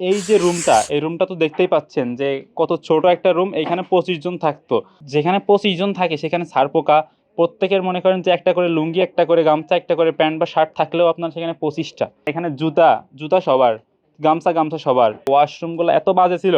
এই যে রুমটা, এই রুমটা তো দেখতেই পাচ্ছেন যে কত ছোট একটা রুম। এখানে 25 জন থাকতো। যেখানে 25 জন থাকে সেখানে ছারপোকা। প্রত্যেকের মনে করেন যে একটা করে লুঙ্গি, একটা করে গামছা, একটা করে প্যান্ট বা শার্ট থাকলেও আপনার সেখানে 25টা। এখানে জুতা, জুতা সবার, গামছা, গামছা সবার। ওয়াশরুমগুলো এত বাজে ছিল,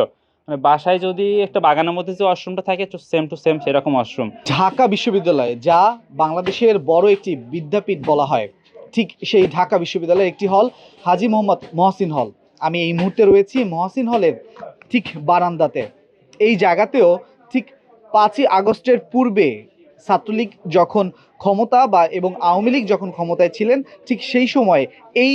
মানে বাসায় যদি একটা বাগানের মধ্যে যে ওয়াশরুমটা থাকে সেম টু সেম সেরকম ওয়াশরুম। ঢাকা বিশ্ববিদ্যালয়, যা বাংলাদেশের বড় একটি বিদ্যাপীঠ বলা হয়, ঠিক সেই ঢাকা বিশ্ববিদ্যালয়ের একটি হল হাজী মোহাম্মদ মহসিন হল। আমি এই মুহূর্তে রয়েছি মহসিন হলের ঠিক বারান্দাতে। এই জায়গাতেও ঠিক 5ই আগস্টের পূর্বে ছাত্রলীগ যখন ক্ষমতা এবং আওয়ামী লীগ যখন ক্ষমতায় ছিলেন, ঠিক সেই সময় এই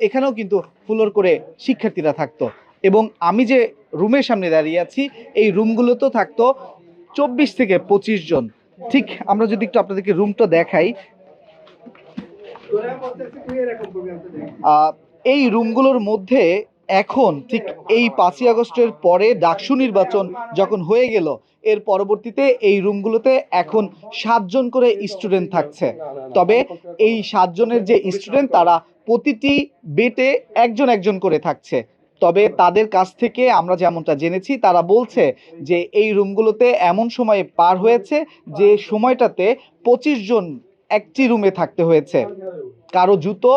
এখানেও কিন্তু ফ্লোর করে শিক্ষার্থীরা থাকতো। এবং আমি যে রুমের সামনে দাঁড়িয়ে আছি, এই রুমগুলোতেও থাকতো 24 থেকে 25 জন। ঠিক আমরা যদি একটু আপনাদেরকে রুমটা দেখাই, এই রুমগুলোর মধ্যে এখন ঠিক এই 5ই আগস্টের পরে ডাকসু নির্বাচন যখন হয়ে গেল, এর পরবর্তীতে এই রুমগুলোতে এখন 7 জন করে স্টুডেন্ট থাকছে। তবে এই 7 জনের যে স্টুডেন্ট, তারা প্রতিটি বেটে একজন একজন করে থাকছে। তবে তাদের কাছ থেকে আমরা যেমনটা জেনেছি, তারা বলছে যে এই রুমগুলোতে এমন সময় পার হয়েছে যে সময়টাতে 25 জন একটি রুমে থাকতে হয়েছে। কারো জুতো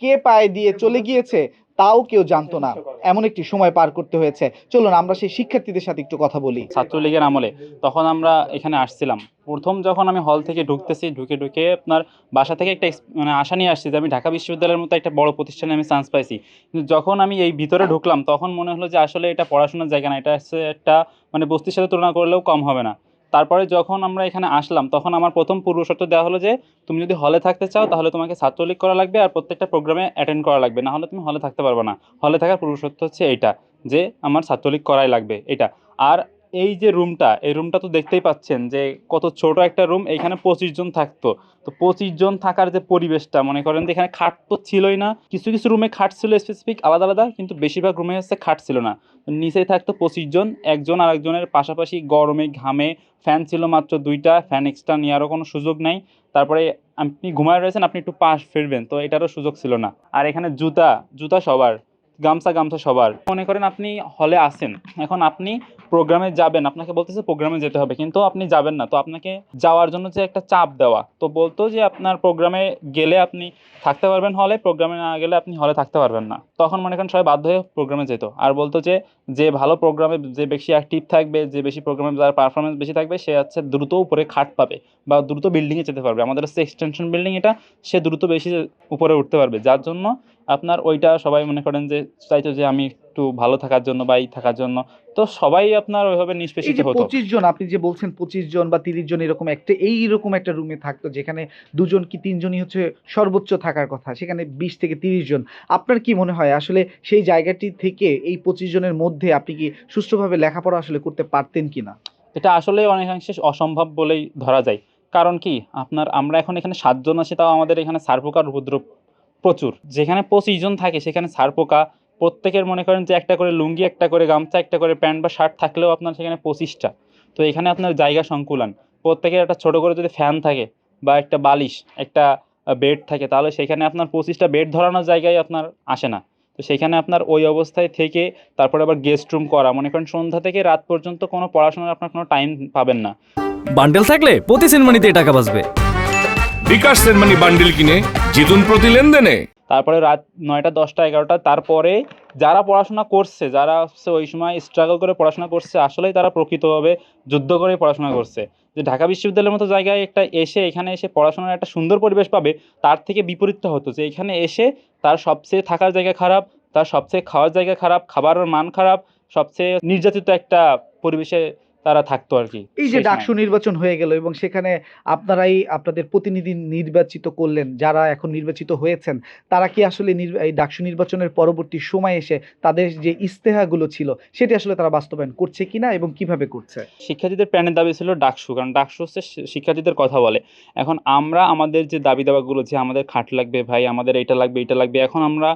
কে পায়ে দিয়ে চলে গিয়েছে তাও কেউ জানতো না, এমন একটি সময় পার করতে হয়েছে। চলুন আমরা সেই শিক্ষার্থীদের সাথে একটু কথা বলি। ছাত্রলীগের আমলে তখন আমরা এখানে আসছিলাম। প্রথম যখন আমি হল থেকে ঢুকতেছি, ঢুকে ঢুকে আপনার বাসা থেকে একটা মানে আশা নিয়ে আসছি যে আমি ঢাকা বিশ্ববিদ্যালয়ের মতো একটা বড় প্রতিষ্ঠানে আমি চান্স পাইছি। কিন্তু যখন আমি এই ভিতরে ঢুকলাম তখন মনে হলো যে আসলে এটা পড়াশোনার জায়গা না, এটা হচ্ছে একটা মানে বস্তির সাথে তুলনা করলেও কম হবে না। তারপরে যখন আমরা এখানে আসলাম তখন আমার প্রথম পূর্বশর্ত দেওয়া হলো যে তুমি যদি হলে থাকতে চাও তাহলে তোমাকে ছাত্রলীগ করা লাগবে আর প্রত্যেকটা প্রোগ্রামে অ্যাটেন্ড করা লাগবে, না হলে তুমি হলে থাকতে পারবে না। হলে থাকার পূর্বশর্ত হচ্ছে এইটা, যে আমার ছাত্রলীগ করাই লাগবে এটা। আর এই যে রুমটা, এই রুমটা তো দেখতেই পাচ্ছেন যে কত ছোট একটা রুম। এখানে 25 জন থাকতো। তো 25 জন থাকার যে পরিবেশটা, মনে করেন যে এখানে খাট তো ছিলই না। কিছু কিছু রুমে খাট ছিল স্পেসিফিক আলাদা আলাদা, কিন্তু বেশিরভাগ রুমে হচ্ছে খাট ছিল না। নিচেই থাকতো 25 জন, একজন আরেকজনের পাশাপাশি, গরমে ঘামে। ফ্যান ছিল মাত্র 2টা, ফ্যান এক্সট্রা নেওয়ারও কোনো সুযোগ নাই। তারপরে আপনি ঘুমায় রয়েছেন, আপনি একটু পাশ ফিরবেন তো এটারও সুযোগ ছিল না। আর এখানে জুতা, জুতা সবার, গামছা, গামছা সবার। মনে করেন আপনি হলে আসেন, এখন আপনি প্রোগ্রামে যাবেন, আপনাকে বলতেছে প্রোগ্রামে যেতে হবে, কিন্তু আপনি যাবেন না। তো আপনাকে যাওয়ার জন্য যে একটা চাপ দেওয়া, তো বলতো যে আপনার প্রোগ্রামে গেলে আপনি থাকতে পারবেন হলে, প্রোগ্রামে না গেলে আপনি হলে থাকতে পারবেন না। তখন মনে করেন সবাই বাধ্য হয়ে প্রোগ্রামে যেত। আর বলতো যে যে ভালো প্রোগ্রামে, যে বেশি অ্যাক্টিভ থাকবে, যে বেশি প্রোগ্রামে যার পারফরমেন্স বেশি থাকবে, সে হচ্ছে দ্রুত উপরে খাট পাবে বা দ্রুত বিল্ডিংয়ে যেতে পারবে। আমাদের হচ্ছে এক্সটেনশন বিল্ডিং এটা, সে দ্রুত বেশি উপরে উঠতে পারবে। যার জন্য আপনার ওইটা সবাই মনে করেন যে চাইতো যে আমি একটু ভালো থাকার জন্য বা এই থাকার জন্য। তো সবাই আপনার ওইভাবে এই নিষ্পেষিত যে হতো। 25 জন, আপনি যে বলছেন 25 জন বা 30 জন এরকম একটা এইরকম একটা রুমে থাকতো, যেখানে 2 জন কি 3 জনই হচ্ছে সর্বোচ্চ থাকার কথা, সেখানে 20 থেকে 30 জন। আপনার কি মনে হয় আসলে সেই জায়গাটি থেকে এই 25 জনের মধ্যে আপনি কি সুষ্ঠুভাবে লেখাপড়া আসলে করতে পারতেন কিনা? এটা আসলে অনেকাংশে অসম্ভব বলেই ধরা যায়। কারণ কি, আপনার আমরা এখন এখানে 7 জন আছি, তাও আমাদের এখানে ছারপোকার উপদ্রব প্রচুর। যেখানে 25 জন থাকে সেখানে ছারপোকা। প্রত্যেকের মনে করেন যে একটা করে লুঙ্গি, একটা করে গামছা, একটা করে প্যান্ট বা শার্ট থাকলেও আপনার সেখানে 25টা। তো এখানে আপনার জায়গা সংকুলান। প্রত্যেকের একটা ছোট করে যদি ফ্যান থাকে বা একটা বালিশ, একটা বেড থাকে, তাহলে সেখানে আপনার 25টা বেড ধরানোর জায়গায় আপনার আসে না। তো সেখানে আপনার ওই অবস্থায় থেকে তারপরে আবার গেস্ট রুম করা, মনে করেন সন্ধ্যা থেকে রাত পর্যন্ত কোনো পড়াশোনার আপনার কোনো টাইম পাবেন না। বান্ডেল থাকলে প্রতি সেনমানিতে টাকা বাঁচবে। বিকাশ সেনমানি বান্ডিল কিনে জিতুন প্রতি লেনদেনে। তারপরে রাত 9টা, 10টা, 11টা, তারপরে যারা পড়াশোনা করছে, যারা হচ্ছে ওই সময় স্ট্রাগল করে পড়াশোনা করছে, আসলেই তারা প্রকৃতভাবে যুদ্ধ করে পড়াশোনা করছে। যে ঢাকা বিশ্ববিদ্যালয়ের মতো জায়গায় একটা এসে এখানে এসে পড়াশোনার একটা সুন্দর পরিবেশ পাবে, তার থেকে বিপরীতটা হতো যে এখানে এসে তার সবচেয়ে থাকার জায়গা খারাপ, তার সবচেয়ে খাওয়ার জায়গা খারাপ, খাবারের মান খারাপ, সবচেয়ে নির্যাতিত একটা পরিবেশে তারা থাকতো আর কি এই যে সেই সময়। ডাকসু নির্বাচন হয়ে গেল এবং সেখানে আপনারাই আপনাদের প্রতিনিধি নির্বাচিত করলেন, যারা এখন নির্বাচিত হয়েছেন, তারা কি আসলে এই ডাকসু নির্বাচনের পরবর্তী সময় এসে তাদের যে ইস্তেহাগুলো ছিল সেটি আসলে তারা বাস্তবায়ন করছে কিনা এবং কিভাবে করছে? শিক্ষার্থীদের প্রাণের দাবি ছিল ডাকসু, কারণ ডাকসু হচ্ছে শিক্ষার্থীদের কথা বলে। এখন আমরা আমাদের যে দাবি দাওয়াগুলো, যে আমাদের খাট লাগবে ভাই, আমাদের এইটা লাগবে, এইটা লাগবে, এখন আমরা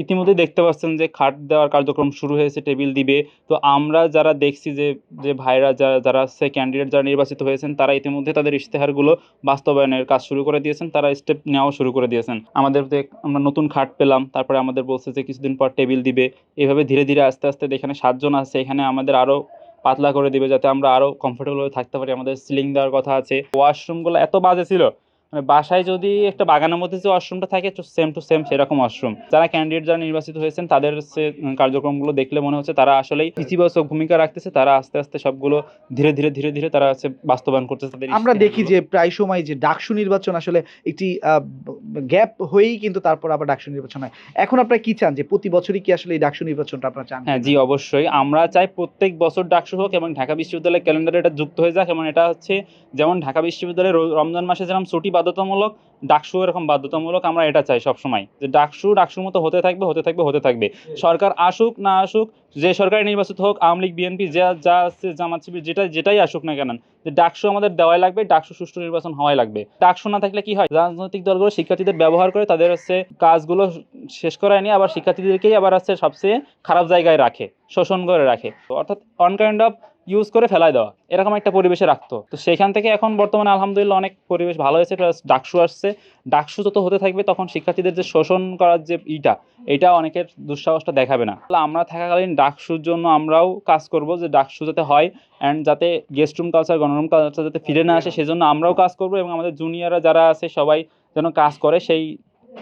ইতিমধ্যেই দেখতে পাচ্ছেন যে খাট দেওয়ার কার্যক্রম শুরু হয়েছে, টেবিল দিবে। তো আমরা যারা দেখছি যে যে ভাইরা যারা হচ্ছে ক্যান্ডিডেট যারা নির্বাচিত হয়েছেন তারা ইতিমধ্যে তাদের ইশতেহারগুলো বাস্তবায়নের কাজ শুরু করে দিয়েছেন, তারা স্টেপ নেওয়াও শুরু করে দিয়েছেন। আমাদের আমরা নতুন খাট পেলাম, তারপরে আমাদের বলছে যে কিছুদিন পর টেবিল দিবে। এভাবে ধীরে ধীরে আস্তে আস্তে এখানে 7 জন আছে, এখানে আমাদের আরও পাতলা করে দিবে যাতে আমরা আরও কমফোর্টেবলভাবে থাকতে পারি। আমাদের সিলিং দেওয়ার কথা আছে। ওয়াশরুমগুলো এত বাজে ছিল, মানে বাসায় যদি একটা বাগানের মধ্যে যে ওয়াশরুমটা থাকে সেম টু সেম সেরকম ওয়াশরুম। যারা ক্যান্ডিডেট যারা নির্বাচিত হয়েছেন তাদের কার্যক্রমগুলো দেখলে মনে হচ্ছে তারা আসলেই ইতিবাচক ভূমিকা রাখতেছে, তারা আস্তে আস্তে সবগুলো ধীরে ধীরে ধীরে ধীরে তারা বাস্তবায়ন করতেছে তাদের আমরা দেখি যে প্রায় সময় যে ডাকসু নির্বাচন আসলে একটি গ্যাপ হয়েই কিন্তু তারপর আবার ডাকসু নির্বাচন হয়। এখন আপনারা কি চান যে প্রতি বছরই কি আসলে এই ডাকসু নির্বাচনটা আপনারা চান? হ্যাঁ জি, অবশ্যই আমরা চাই প্রত্যেক বছর ডাকসু হোক এবং ঢাকা বিশ্ববিদ্যালয়ের ক্যালেন্ডারে এটা যুক্ত হয়ে যাক। এবং এটা হচ্ছে যেমন ঢাকা বিশ্ববিদ্যালয়ের রমজান মাসে যেরকম ছুটি বাধ্যতামূলক, ডাকসু এরকম বাধ্যতামূলক। আমরা এটা চাই সবসময় যে ডাকসুর মতো হতে থাকবে হতে থাকবে হতে থাকবে। সরকার আসুক না আসুক, যে সরকারি নির্বাচিত হোক, আওয়ামী লীগ বিএনপি যা আছে, জামাত শিবির যেটাই আসুক না কেন, যে ডাকসু আমাদের দেওয়াই লাগবে, ডাকসু সুষ্ঠু নির্বাচন হওয়াই লাগবে। ডাকসু না থাকলে কি হয়, রাজনৈতিক দলগুলো শিক্ষার্থীদের ব্যবহার করে তাদের কাজগুলো শেষ করায় নিয়ে আবার শিক্ষার্থীদেরকেই আবার সবচেয়ে খারাপ জায়গায় রাখে, শোষণ করে রাখে, অর্থাৎ অন কাইন্ড অফ ইউজ করে ফেলাই দেওয়া, এরকম একটা পরিবেশে রাখতো। তো সেখান থেকে এখন বর্তমানে আলহামদুলিল্লাহ অনেক পরিবেশ ভালো হয়েছে, প্লাস ডাকসু আসছে। ডাকসু যত হতে থাকবে তখন শিক্ষার্থীদের যে শোষণ করার যে এটা অনেকের দুঃসাহসটা দেখাবে না। আমরা থাকাকালীন ডাকসুর জন্য আমরাও কাজ করব যে ডাকসু যাতে হয়, অ্যান্ড যাতে গেস্ট রুম কালচার, গণরুম কালচার যাতে ফিরে না আসে, সেজন্য আমরাও কাজ করব এবং আমাদের জুনিয়ররা যারা আছে সবাই যেন কাজ করে, সেই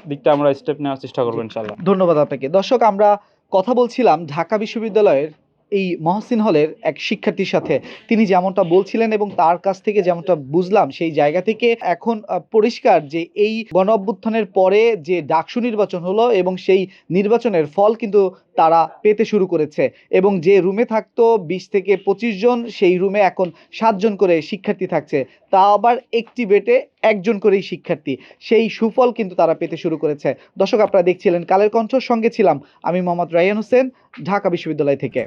দিকটা আমরা স্টেপ নেওয়ার চেষ্টা করবো ইনশাল্লাহ। ধন্যবাদ আপনাকে। দর্শক, আমরা কথা বলছিলাম ঢাকা বিশ্ববিদ্যালয়ের এই মহসিন হলের এক শিক্ষার্থীর সাথে। তিনি যেমনটা বলছিলেন এবং তার কাছ থেকে যেমনটা বুঝলাম, সেই জায়গা থেকে এখন পরিষ্কার যে এই গণ অভ্যুত্থানের পরে যে ডাকসু নির্বাচন হলো এবং সেই নির্বাচনের ফল কিন্তু তারা পেতে শুরু করেছে। এবং যে রুমে থাকতো 20 থেকে 25 জন, সেই রুমে এখন 7 জন করে শিক্ষার্থী থাকছে, তা আবার একটি বেটে 1 জন করেই শিক্ষার্থী। সেই সুফল কিন্তু তারা পেতে শুরু করেছে। দর্শক, আপনারা দেখছিলেন কালের কণ্ঠ, সঙ্গে ছিলাম আমি মোহাম্মদ রায়হান হোসেন, ঢাকা বিশ্ববিদ্যালয় থেকে।